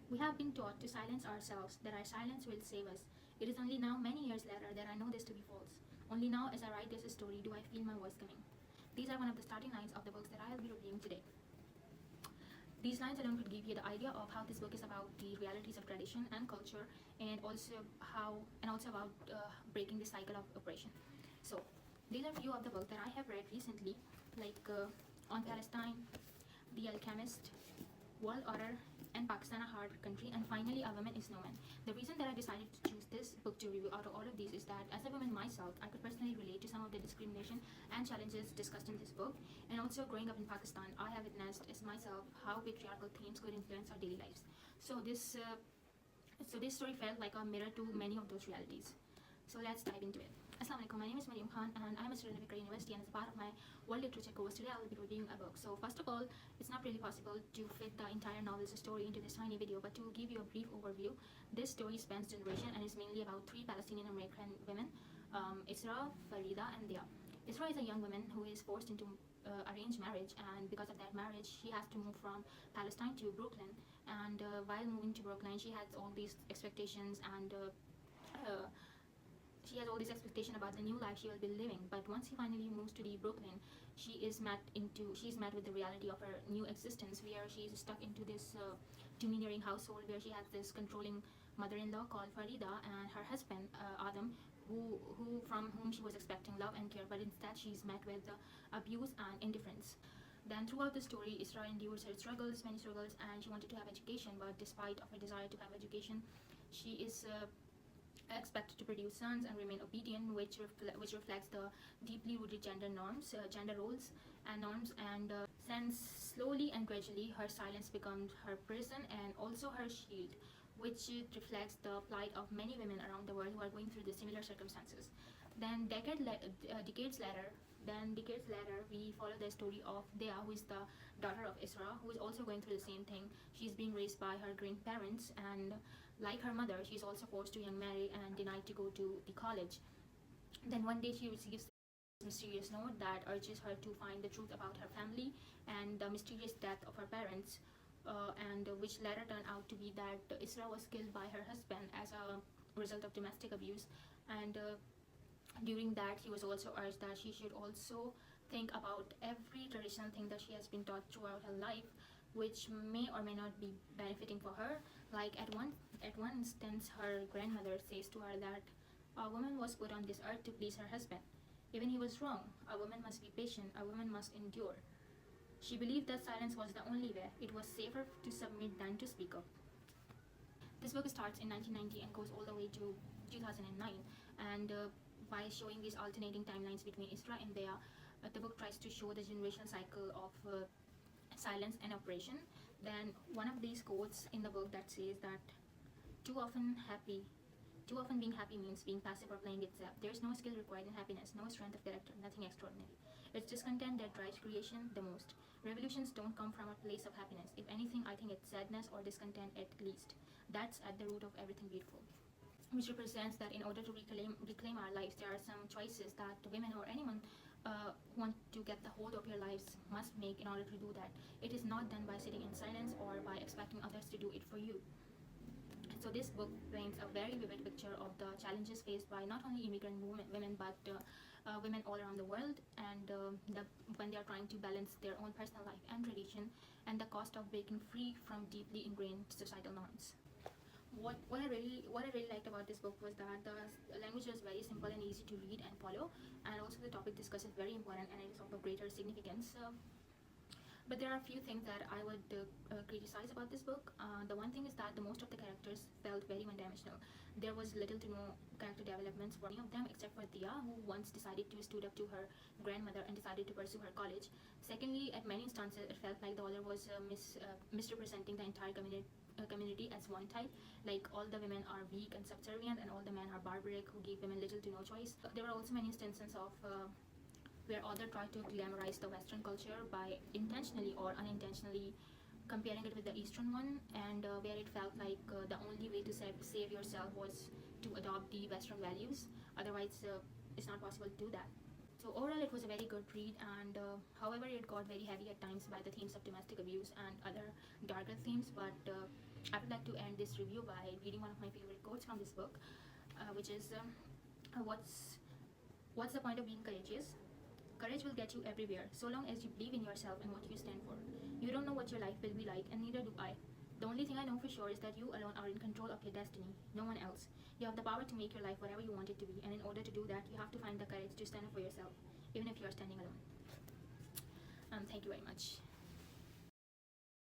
We have been taught to silence ourselves, that our silence will save us. It is only now, many years later, that I know this to be false. Only now, as I write this story, do I feel my voice coming. These are one of the starting lines of the books that I will be reviewing today. These lines alone could give you the idea of how this book is about the realities of tradition and culture, and also about breaking the cycle of oppression. So, these are few of the books that I have read recently, like On Palestine, The Alchemist, World Order, and Pakistan, a Hard Country, and finally A Woman is No Man. The reason that I decided to choose this book to review out of all of these is that as a woman myself, I could personally relate to some of the discrimination and challenges discussed in this book. And also growing up in Pakistan, I have witnessed as myself how patriarchal themes could influence our daily lives. So this story felt like a mirror to many of those realities. So let's dive into it. Assalamu alaikum, my name is Maryam Khan and I'm a student at Vikram University, and as a part of my world literature course today I will be reviewing a book. So first of all, it's not really possible to fit the entire novel's story into this tiny video, but to give you a brief overview, this story spans generation and is mainly about three Palestinian American women, Isra, Farida and Dia. Isra is a young woman who is forced into arranged marriage, and because of that marriage she has to move from Palestine to Brooklyn, and while moving to Brooklyn she has all these expectations and uh, she has all this expectation about the new life she will be living. But once he finally moves to the Brooklyn, she's met with the reality of her new existence, where she is stuck into this domineering household where she has this controlling mother-in-law called Farida and her husband Adam, who from whom she was expecting love and care, but instead she's met with abuse and indifference. Then throughout the story, Isra endures her many struggles, and she wanted to have education, but despite of her desire to have education, she is expected to produce sons and remain obedient, which reflects the deeply rooted gender norms, gender roles and norms. And since slowly and gradually her silence becomes her prison and also her shield, which reflects the plight of many women around the world who are going through the similar circumstances. Then decades later, we follow the story of Dea, who is the daughter of Isra, who is also going through the same thing. She's being raised by her grandparents, and like her mother, she's also forced to young marry and denied to go to the college. Then one day she receives a mysterious note that urges her to find the truth about her family and the mysterious death of her parents, and which later turned out to be that Isra was killed by her husband as a result of domestic abuse. And during that, he was also urged that she should also think about every traditional thing that she has been taught throughout her life, which may or may not be benefiting for her. Like at one instance, her grandmother says to her that a woman was put on this earth to please her husband. Even he was wrong. A woman must be patient. A woman must endure. She believed that silence was the only way. It was safer to submit than to speak up. This book starts in 1990 and goes all the way to 2009, and by showing these alternating timelines between Isra and Dea, the book tries to show the generational cycle of silence and oppression. Then one of these quotes in the book that says that too often happy too often being happy means being passive or playing itself. There is no skill required in happiness, no strength of character, nothing extraordinary. It's discontent that drives creation the most. Revolutions don't come from a place of happiness. If anything, I think it's sadness or discontent at least. That's at the root of everything beautiful. Which represents that in order to reclaim our lives, there are some choices that women or anyone who want to get the hold of your lives must make in order to do that. It is not done by sitting in silence or by expecting others to do it for you. So this book paints a very vivid picture of the challenges faced by not only immigrant women but women all around the world, and when they are trying to balance their own personal life and tradition, and the cost of breaking free from deeply ingrained societal norms. What I really liked about this book was that the language was very simple and easy to read and follow, and also the topic discussed is very important and it is of a greater significance. But there are a few things that I would criticize about this book. The one thing is that the most of the characters felt very one-dimensional. There was little to no character developments for any of them except for Dia, who once decided to stood up to her grandmother and decided to pursue her college. Secondly, at many instances, it felt like the author was misrepresenting the entire community as one type, like all the women are weak and subservient and all the men are barbaric who give women little to no choice. There were also many instances of where author tried to glamorize the Western culture by intentionally or unintentionally comparing it with the Eastern one, and where it felt like the only way to save yourself was to adopt the Western values. Otherwise, it's not possible to do that. So overall, it was a very good read, and however, it got very heavy at times by the themes of domestic abuse and other darker themes. But I would like to end this review by reading one of my favorite quotes from this book, which is what's the point of being courageous? Courage will get you everywhere, so long as you believe in yourself and what you stand for. You don't know what your life will be like, and neither do I. The only thing I know for sure is that you alone are in control of your destiny, no one else. You have the power to make your life whatever you want it to be, and in order to do that, you have to find the courage to stand up for yourself, even if you are standing alone. Thank you very much.